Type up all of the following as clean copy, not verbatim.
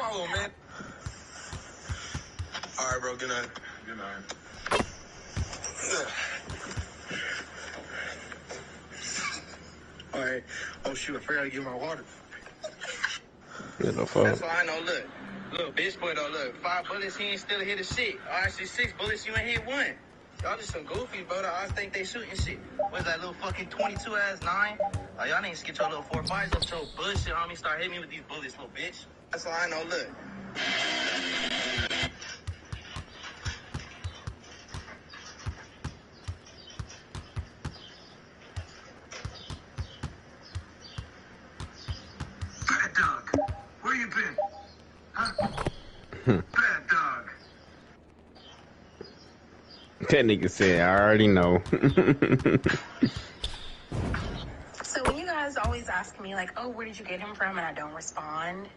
follow, man. All right, bro. Good night. Good night. All right. Oh, shoot. I forgot to get my water. Yeah, no fuck. That's why I know, look, bitch boy though, look, 5 bullets, he ain't still hit a shit. Actually, 6 bullets, you ain't hit 1. Y'all just some goofies, bro. I think they shooting shit. What's that little fucking 22 ass 9? Y'all need to get your little 4-5s up your bullshit, homie. Start hitting me with these bullets, little bitch. That's why I know, look. Bad dog. Where you been? Huh? Bad dog. That nigga said, I already know. So when you guys always ask me, like, oh, where did you get him from? And I don't respond,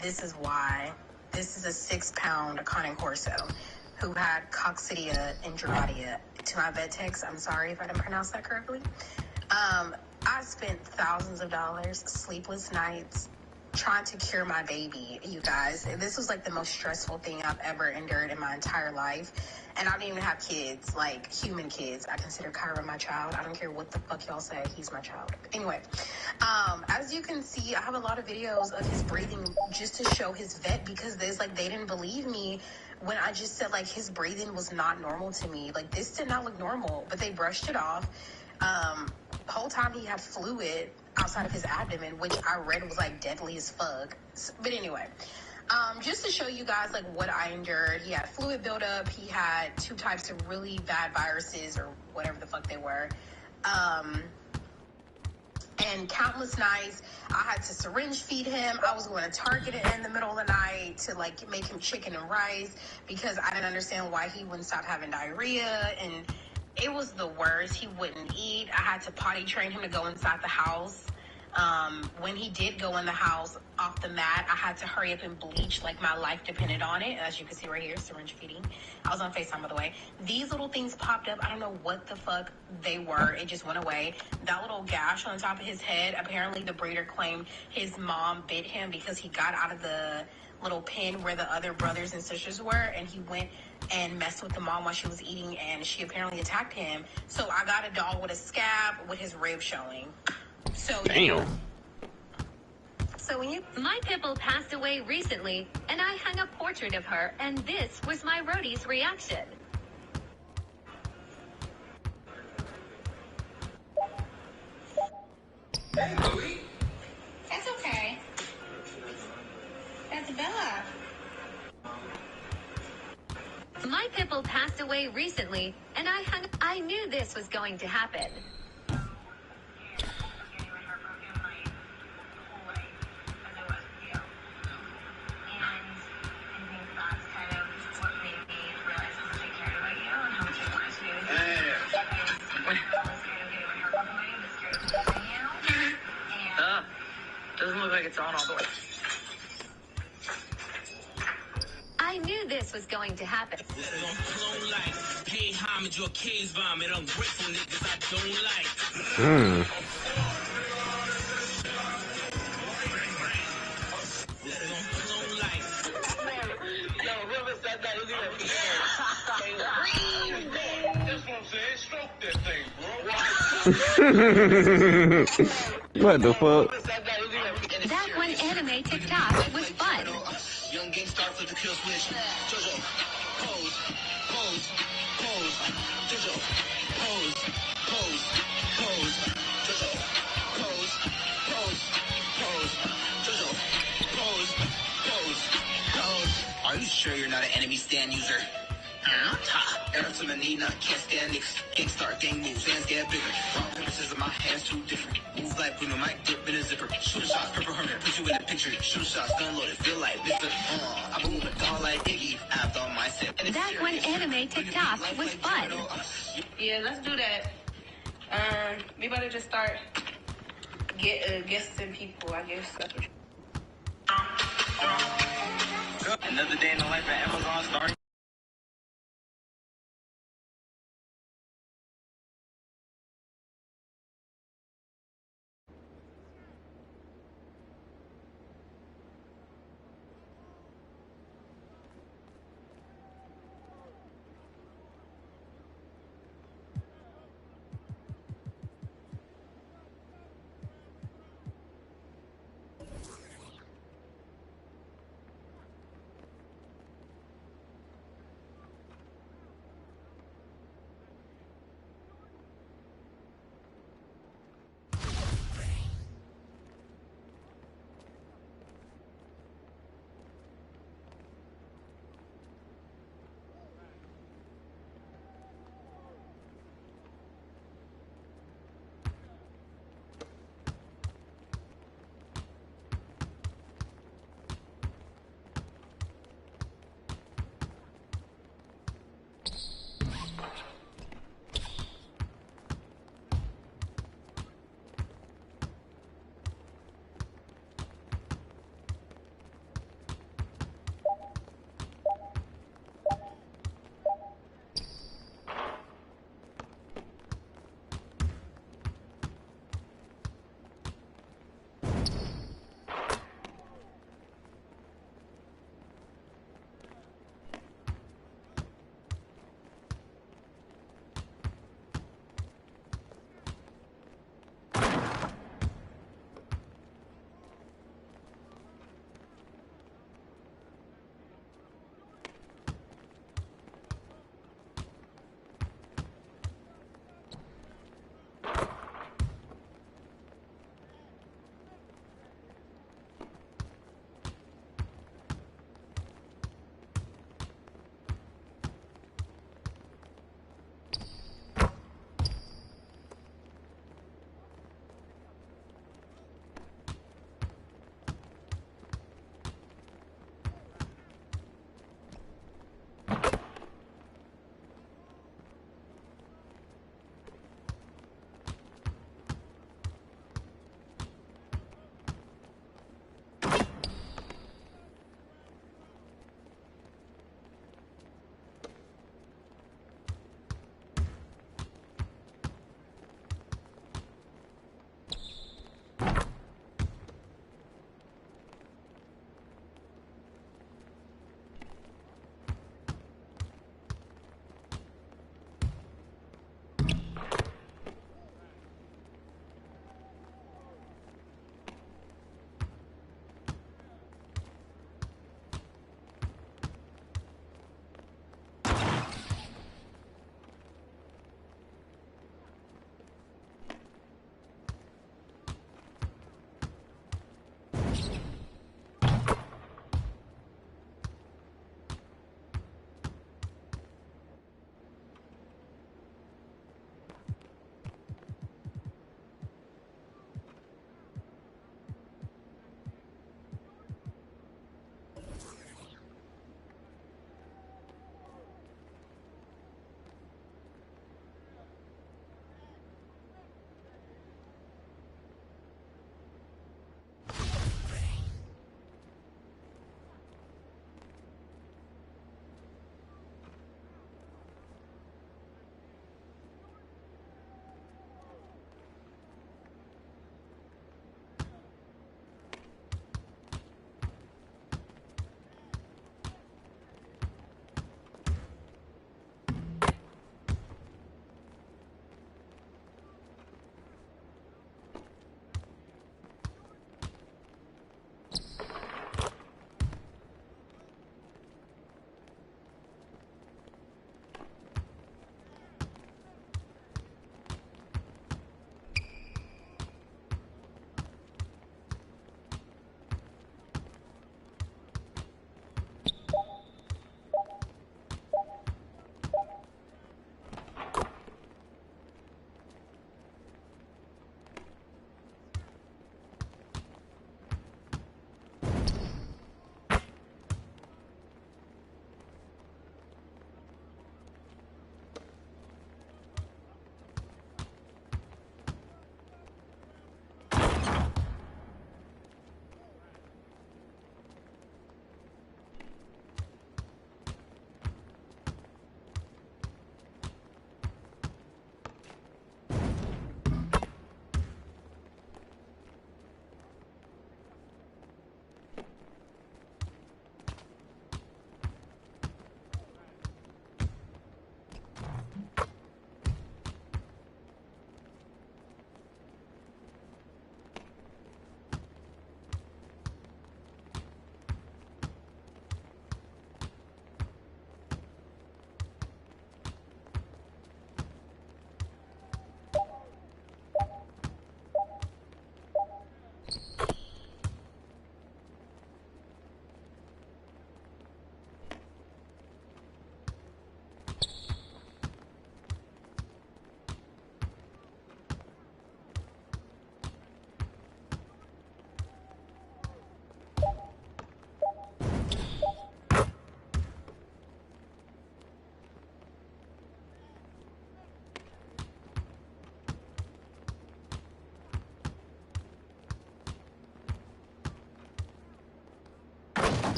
this is why. This is a 6-pound Conning Corso who had coccidia and Dradia. To my vet techs, I'm sorry if I didn't pronounce that correctly. I spent thousands of dollars, sleepless nights, trying to cure my baby, you guys. This was like the most stressful thing I've ever endured in my entire life. And I don't even have kids, like human kids. I consider Kyra my child. I don't care what the fuck y'all say, he's my child. Anyway, as you can see, I have a lot of videos of his breathing just to show his vet, because there's like, they didn't believe me when I just said like his breathing was not normal to me. Like this did not look normal, but they brushed it off. The whole time he had fluid outside of his abdomen, which I read was like deadly as fuck. But anyway, just to show you guys like what I endured, he had fluid buildup. He had 2 types of really bad viruses or whatever the fuck they were. And countless nights I had to syringe feed him. I was going to Target in the middle of the night to like make him chicken and rice because I didn't understand why he wouldn't stop having diarrhea, and it was the worst. He wouldn't eat. I had to potty train him to go inside the house. When he did go in the house off the mat, I had to hurry up and bleach like my life depended on it. As you can see right here, syringe feeding. I was on FaceTime, by the way. These little things popped up. I don't know what the fuck they were. It just went away. That little gash on the top of his head, apparently the breeder claimed his mom bit him because he got out of the little pen where the other brothers and sisters were, and he went and messed with the mom while she was eating, and she apparently attacked him. So I got a dog with a scab with his rib showing. So Damn. So when you... My pitbull passed away recently, and I hung a portrait of her, and this was my roadie's reaction. Hey, Louie. That's okay. That's Bella. My pitbull passed away recently, and I knew this was going to happen. Doesn't look like it's on all the way. I knew this was going to happen. Pay homage or case vomit. Ungrateful niggas I don't like. Yo, whoever said that, look at that. That's what I'm saying. Stroke that thing, bro. What the fuck? That one anime TikTok was fun. Young gang starts with the kill switch. Jojo, pose, pose, pose. Jojo, pose, pose, pose. Jojo, pose, pose, pose. Jojo, pose, pose, pose. Are you sure you're not an enemy stand user? Ha! Erica Menina, can't stand niggas. Gang start, gang moves, hands get bigger. Wrong purposes of my hands too different. Move like women, might dip in a zipper. Shooter shots, purple hermit, put you in the picture. Shooter shots, gun loaded, feel like Mr. I move a dog like Iggy. I've done myself. That one anime TikTok was fun. Yeah, let's do that. We better just start guessing people, I guess. That's what Another day in the life at Amazon starting.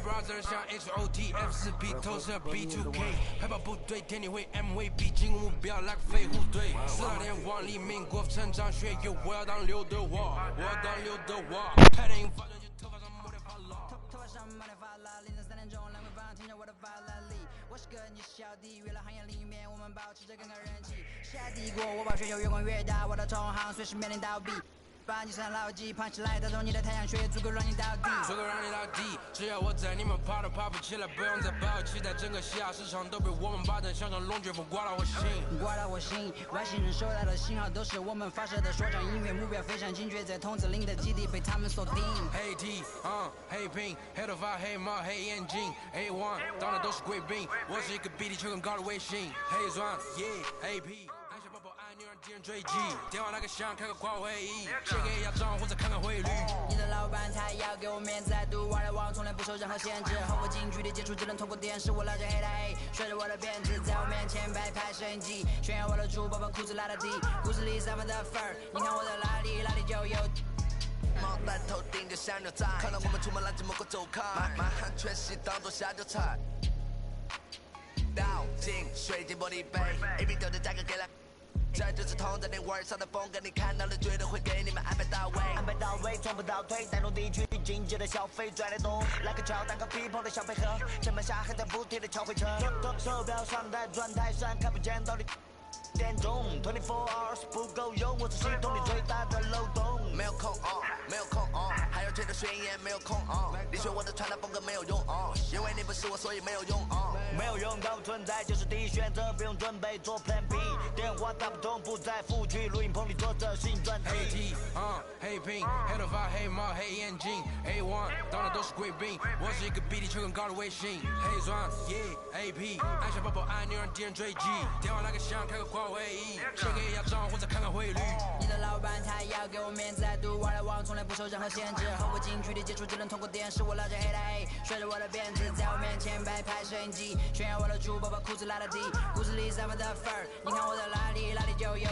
brother 像 HOTF 4 B 投射 B2K， 海豹部队天地会 MVP 进攻目标来个飞虎队，4天王黎明国服成长学友，我要当刘德华，我要当刘德华，拍电影发传头发上抹点发蜡，头发上抹点发蜡，凌晨3点钟来回放，听着我的法拉利，我是个你小弟，娱乐行业里面我们保持着更高人气，下帝国我把全球越滚越大，我的同行随时面临倒闭。把你身牢记，胖起来打中你的太阳穴，足够让你到底，足够让你到底。只要我在，你们爬都爬不起来，不用再抱期待，整个西亚市场都被我们霸占，像个龙卷风刮到我心，刮到我心。外星人收到的信号都是我们发射的说唱音乐，目标非常精确，在筒子林的基地被他们锁定。黑 T， 黑屏，黑头发，黑毛，黑眼睛 ，A1 当的都是贵宾，我是一个比地球更高的卫星，黑钻 ，Yeah，AP。你让敌人追击，电话那个响，开个跨会议，写给亚装或者看看汇率。你的老板他要给我面子，还赌玩的网从来不受任何限制。和我近距离接触只能通过电视，我拉着黑的黑，甩着我的辫子，在我面前摆拍摄影机，炫耀我的珠宝，把裤子拉到底，裤子里散发的粉儿，你看我的哪里就有。毛蛋头顶着像牛仔，看到我们出门拦着某个周刊，满汉全席当做下酒菜。倒进水晶玻璃杯 ，A B 调的价格给了。这就是同在你玩上的风格，你看到了绝对会给你们安排到位，安排到位，从不倒退，带动地区经济的消费，赚得多。来个乔丹和 people 的小配合，键盘侠还在不停的敲回车，手表上在转台上看不见到底。点钟24 hours 不够用，我是系统里最大的漏洞。没有空没有空还要推的宣言没有空你学我的传达风格没有用因为你不是我，所以没有用没有用到存在就是第一选择，不用准备做 Plan B。电话打不通，不在副局，录音棚里做着新专辑。黑 T， 黑屏，黑头发，黑毛，黑眼睛 ，A1 当的都是贵宾，我是一个比地球更高的卫星。黑钻 ，Yeah，AP， 按下宝宝按钮让敌人追击，电话那个响，开个跨会议，写给亚装或者看看汇率。你的老板他要给我面子，还赌玩的网从来不受任何限制，和我近距离接触只能通过电视，我拉着黑的黑，甩着我的辫子，在我面前摆拍摄影机，炫耀我的珠宝，把裤子拉到底，裤子里散发的粉儿，你看我的哪里就有。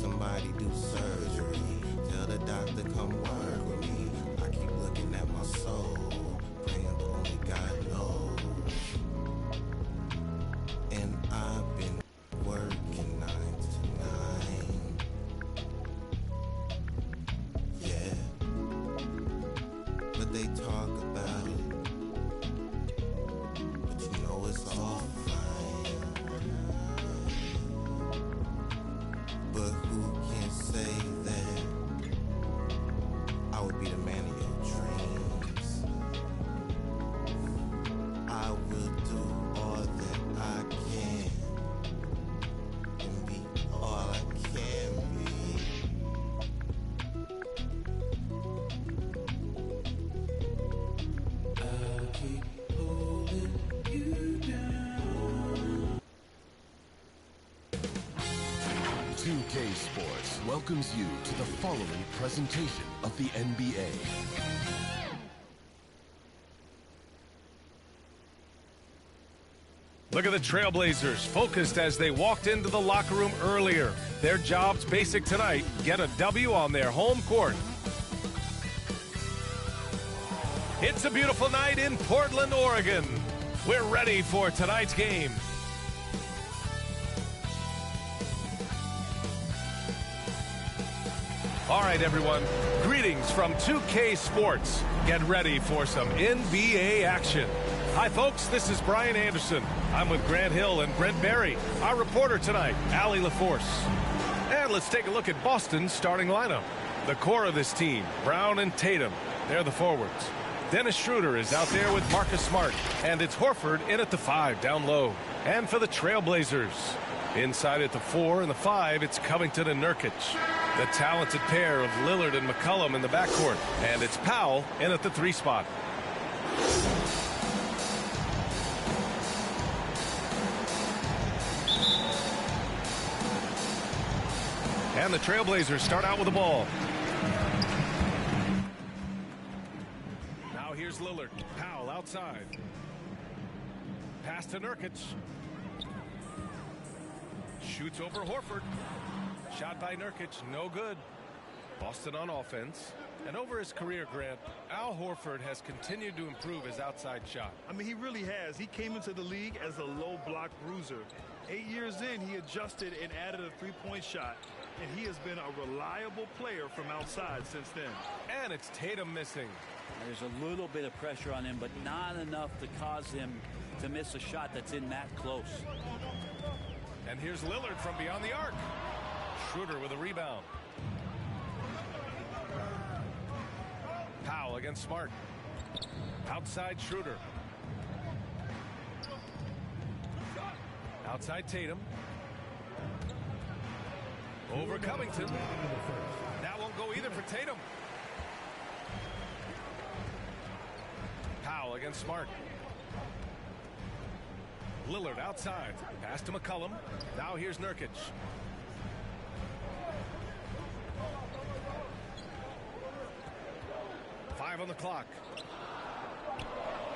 Somebody do surgery. Tell was all fine. But who can say that I would be the man of your dreams? I will do all that I can and be all I can be. I'll keep holding you down. 2K Sports welcomes you to the following presentation of the NBA. Look at the Trailblazers, focused as they walked into the locker room earlier. Their job's basic tonight, get a W on their home court. It's a beautiful night in Portland, Oregon. We're ready for tonight's game. All right, everyone, greetings from 2K Sports. Get ready for some NBA action. Hi, folks, this is Brian Anderson. I'm with Grant Hill and Brent Berry. Our reporter tonight, Allie LaForce. And let's take a look at Boston's starting lineup. The core of this team, Brown and Tatum, they're the forwards. Dennis Schroeder is out there with Marcus Smart, and it's Horford in at the 5 down low. And for the Trailblazers, inside at the 4 and the 5, it's Covington and Nurkic. The talented pair of Lillard and McCollum in the backcourt, and it's Powell in at the 3 spot. And the Trailblazers start out with the ball. Now here's Lillard. Powell outside. Pass to Nurkic. Shoots over Horford. Shot by Nurkic, no good. Boston on offense. And over his career, Grant, Al Horford has continued to improve his outside shot. I mean, he really has. He came into the league as a low block bruiser. 8 years in, he adjusted and added a three-point shot. And he has been a reliable player from outside since then. And it's Tatum missing. There's a little bit of pressure on him, but not enough to cause him to miss a shot that's in that close. And here's Lillard from beyond the arc. Schroeder with a rebound. Powell against Smart. Outside Schroeder. Outside Tatum. Over Covington. That won't go either for Tatum. Powell against Smart. Lillard outside. Pass to McCollum. Now here's Nurkic. Five on the clock.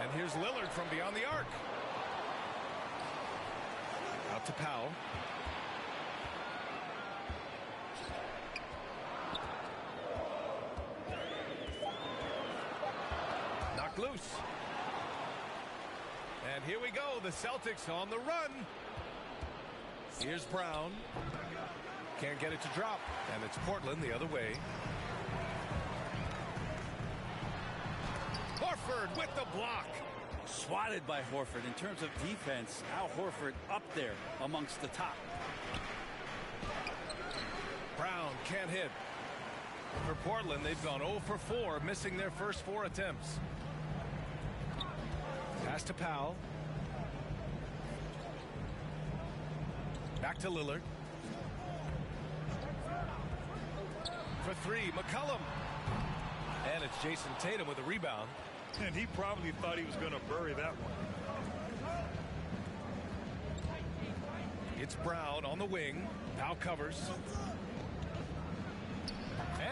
And here's Lillard from beyond the arc. Out to Powell. Knocked loose. And here we go, the Celtics on the run. Here's Brown. Can't get it to drop. And it's Portland the other way. Horford with the block. Swatted by Horford. In terms of defense, Al Horford up there amongst the top. Brown can't hit. For Portland, they've gone 0 for 4, missing their first 4 attempts. Pass to Powell. Back to Lillard. For 3, McCollum. And it's Jason Tatum with a rebound. And he probably thought he was going to bury that one. It's Brown on the wing. Powell covers.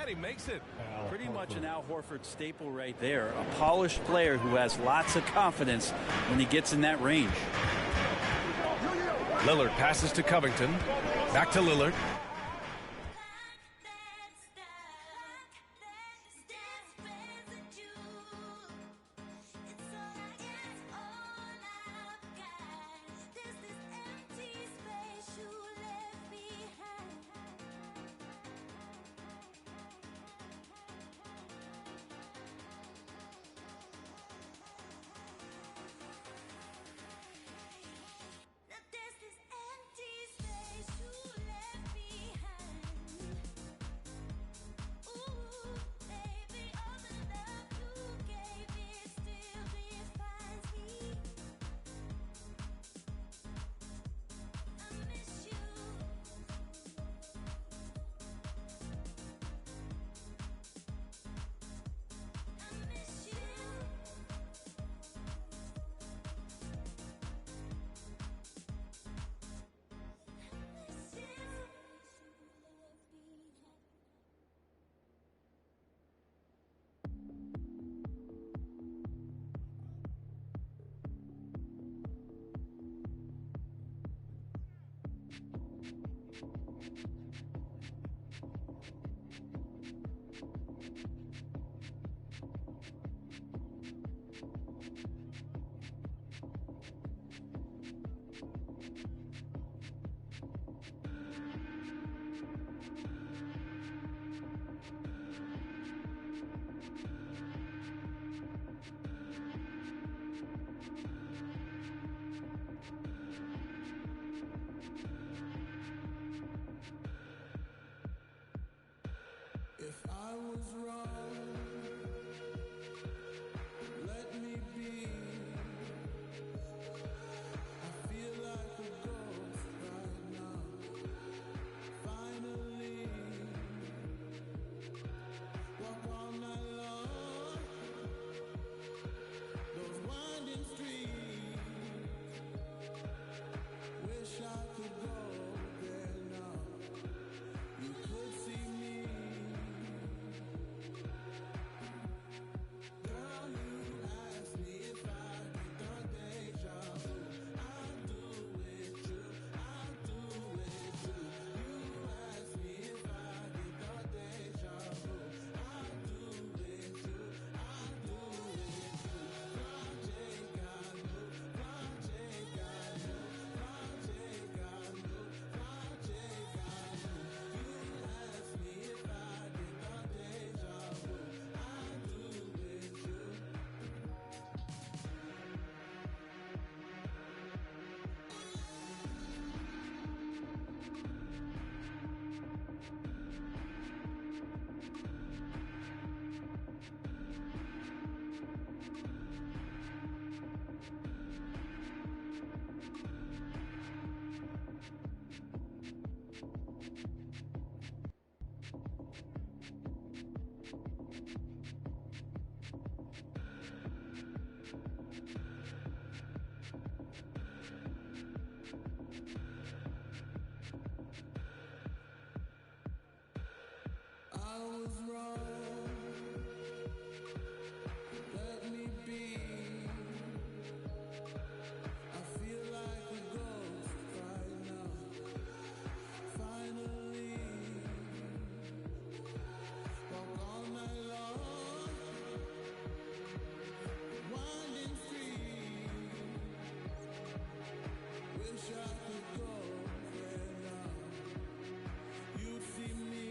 And he makes it. Pretty much an Al Horford staple right there. A polished player who has lots of confidence when he gets in that range. Lillard passes to Covington. Back to Lillard. was wrong. Let me be. I feel like a ghost right now. Finally, walk all night long. Those winding streets. Wish I could go there now. You could see me. Girl, you asked me if I get the deja vu. I do with you, I do with you. You asked me if I get the deja vu. I do with you, I do with you. Project I knew, project I knew, project I knew, project I knew. You asked me if I get the deja vu. I do with you. I was wrong. Let me be. I feel like a ghost right now. Finally, walk all night long. Winding street. Wish I could go there now. You'd see me.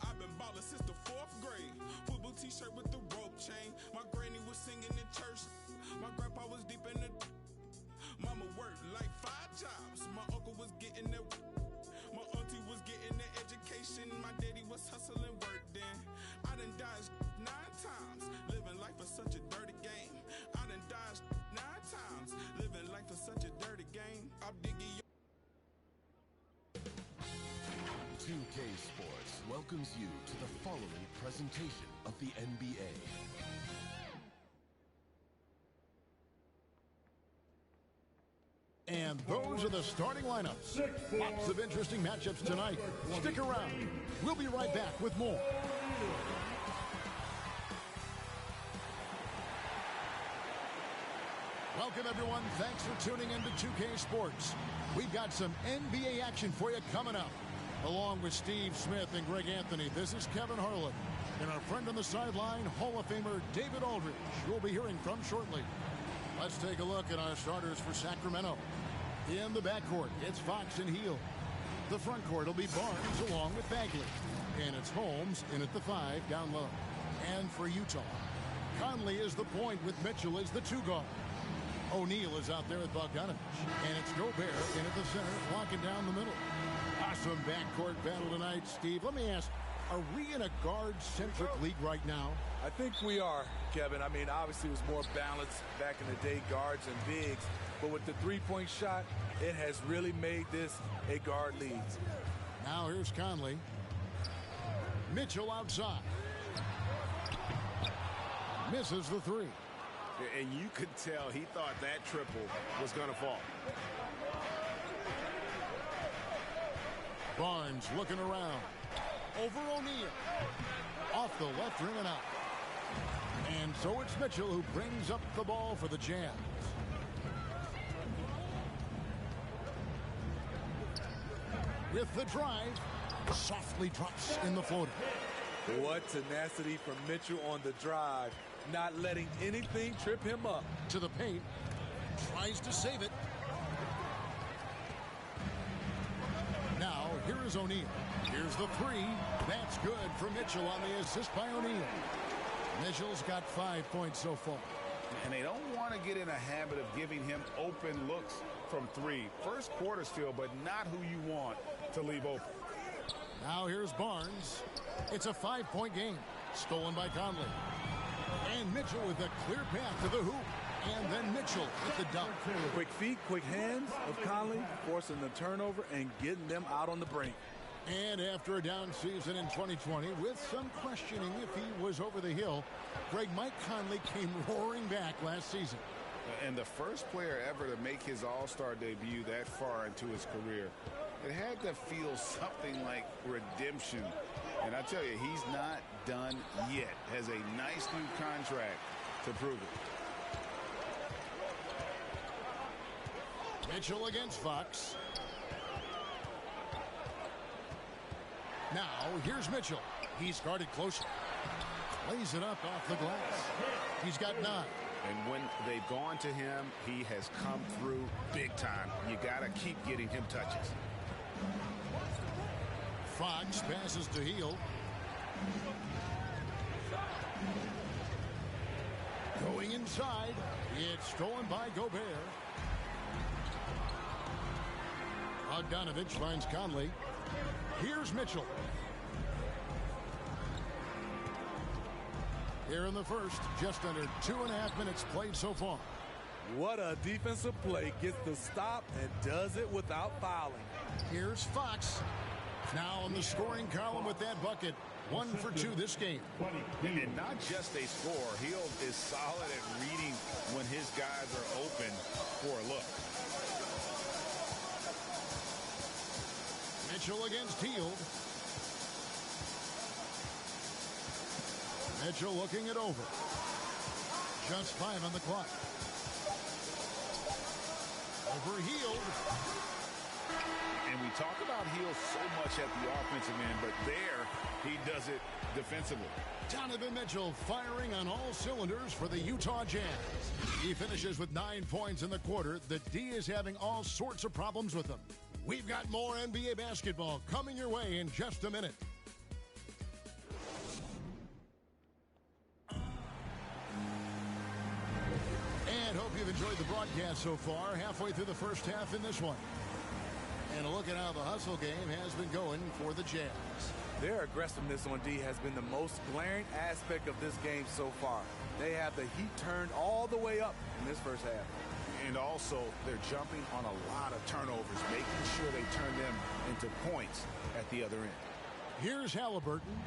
I've been ballin' since the 4th grade. Football t-shirt with the rope chain. My granny was singing in church. My grandpa was deep in the. Mama worked like 5 jobs. My uncle was getting that. My auntie was getting the education. My daddy was hustling work then. I done dodged 9 times. Living life is such a dirty game. I done dodged 9 times. Living life is such a dirty game. I'm digging. 2K Sports welcomes you to the following presentation of the NBA. And those are the starting lineups. Lots of interesting matchups tonight. Stick around. We'll be right back with more. Welcome, everyone. Thanks for tuning in to 2K Sports. We've got some NBA action for you coming up. Along with Steve Smith and Greg Anthony, this is Kevin Harlan. And our friend on the sideline, Hall of Famer David Aldridge, we'll be hearing from shortly. Let's take a look at our starters for Sacramento. In the backcourt, it's Fox and Hield. The front court will be Barnes along with Bagley. And it's Holmes in at the 5 down low. And for Utah, Conley is the point with Mitchell as the 2 guard. O'Neal is out there with Bogdanovich. And it's Gobert in at the center, locking down the middle. Awesome backcourt battle tonight, Steve. Let me ask, are we in a guard-centric league right now? I think we are, Kevin. I mean, obviously it was more balanced back in the day, guards and bigs. But with the three-point shot, it has really made this a guard league. Now here's Conley. Mitchell outside. Misses the three. And you could tell he thought that triple was going to fall. Barnes looking around. Over O'Neal. Off the left rim and out. And so it's Mitchell who brings up the ball for the Jazz. With the drive, softly drops in the floater. What tenacity from Mitchell on the drive, not letting anything trip him up. To the paint, tries to save it. Now, here is O'Neal. Here's the three. That's good for Mitchell on the assist by O'Neal. Mitchell's got 5 points so far. And they don't want to get in a habit of giving him open looks from three. First quarter still, but not who you want to leave open. Now here's Barnes. It's a 5-point game. Stolen by Conley. And Mitchell with a clear path to the hoop. And then Mitchell with the dunk. Quick feet, quick hands of Conley, forcing the turnover and getting them out on the brink. And after a down season in 2020, with some questioning if he was over the hill, Mike Conley came roaring back last season. And the first player ever to make his All-Star debut that far into his career. It had to feel something like redemption. And I tell you, he's not done yet. Has a nice new contract to prove it. Mitchell against Fox. Now, here's Mitchell. He's guarded closer. Lays it up off the glass. He's got 9. And when they've gone to him, he has come through big time. You got to keep getting him touches. Fox passes to Hield. Going inside. It's stolen by Gobert. Bogdanovich finds Conley. Here's Mitchell. Here in the first, just under 2.5 minutes played so far. What a defensive play. Gets the stop and does it without fouling. Here's Fox. Now in the scoring column with that bucket. 1 for 2 this game. And not just a score. Hield is solid at reading when his guys are open for a look. Mitchell against Hield. Mitchell looking it over. Just 5 on the clock. Over Hield. And we talk about Hield so much at the offensive end, but there he does it defensively. Donovan Mitchell firing on all cylinders for the Utah Jazz. He finishes with 9 points in the quarter. The D is having all sorts of problems with him. We've got more NBA basketball coming your way in just a minute. And hope you've enjoyed the broadcast so far. Halfway through the first half in this one. And a look at how the hustle game has been going for the Jazz. Their aggressiveness on D has been the most glaring aspect of this game so far. They have the heat turned all the way up in this first half. And also, they're jumping on a lot of turnovers, making sure they turn them into points at the other end. Here's Halliburton.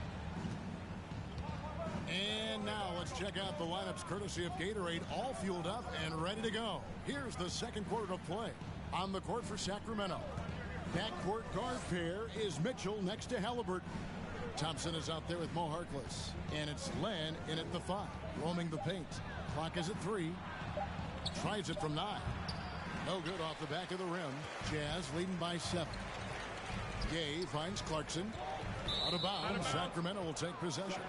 And now let's check out the lineups courtesy of Gatorade, all fueled up and ready to go. Here's the second quarter of play. On the court for Sacramento. Backcourt guard pair is Mitchell next to Halliburton. Thompson is out there with Mo Harkless. And it's Len in at the 5, roaming the paint. Clock is at 3. Tries it from 9. No good off the back of the rim. Jazz leading by 7. Gay finds Clarkson. Out of bounds. Sacramento will take possession.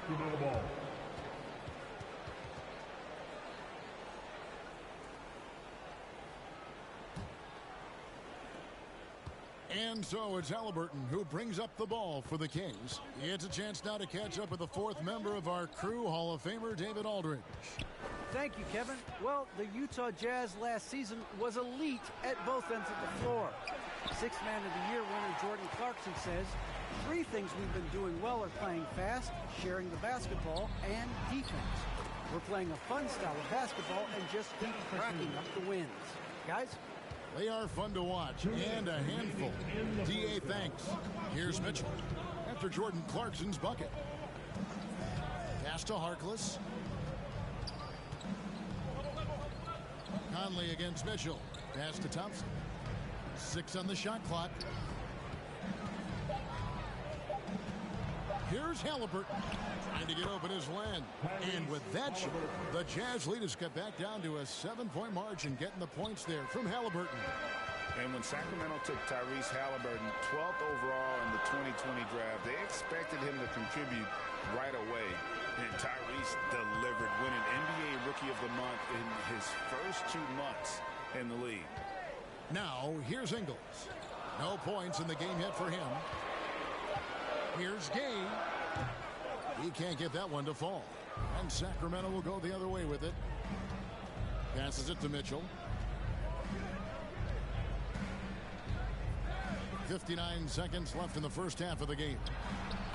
And so it's Halliburton who brings up the ball for the Kings. It's a chance now to catch up with the 4th member of our crew, Hall of Famer David Aldridge. Thank you, Kevin. Well, the Utah Jazz last season was elite at both ends of the floor. 6th Man of the Year winner Jordan Clarkson says, 3 things we've been doing well are playing fast, sharing the basketball, and defense. We're playing a fun style of basketball and just keep racking up the wins. Guys? They are fun to watch and a handful. DA thanks. Here's Mitchell. after Jordan Clarkson's bucket. Pass to Harkless. Conley against Mitchell. Pass to Thompson. 6 on the shot clock. Here's Halliburton trying to get open his land. And with that shot, the Jazz lead has cut back down to a 7-point margin, getting the points there from Halliburton. And when Sacramento took Tyrese Halliburton 12th overall in the 2020 draft, they expected him to contribute right away. And Tyrese delivered, winning NBA Rookie of the Month in his first 2 months in the league. Now, here's Ingles. No points in the game yet for him. Here's Gay. He can't get that one to fall. And Sacramento will go the other way with it. Passes it to Mitchell. 59 seconds left in the first half of the game.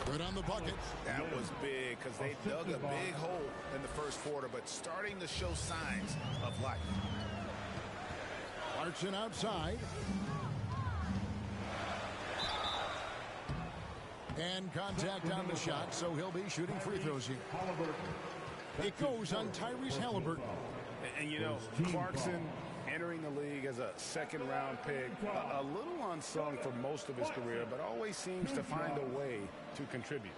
Good on the bucket. That was big because they dug a big hole in the first quarter, but starting to show signs of life. Clarkson outside. And contact on the shot, so he'll be shooting free throws here. It goes on Tyrese Halliburton. And you know, Clarkson entering the league as a second-round pick, a little unsung for most of his career, but always seems to find a way to contribute.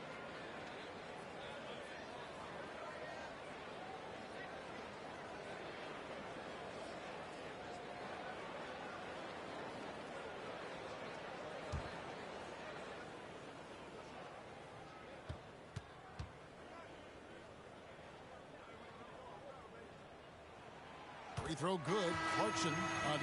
Free throw good. Clarkson on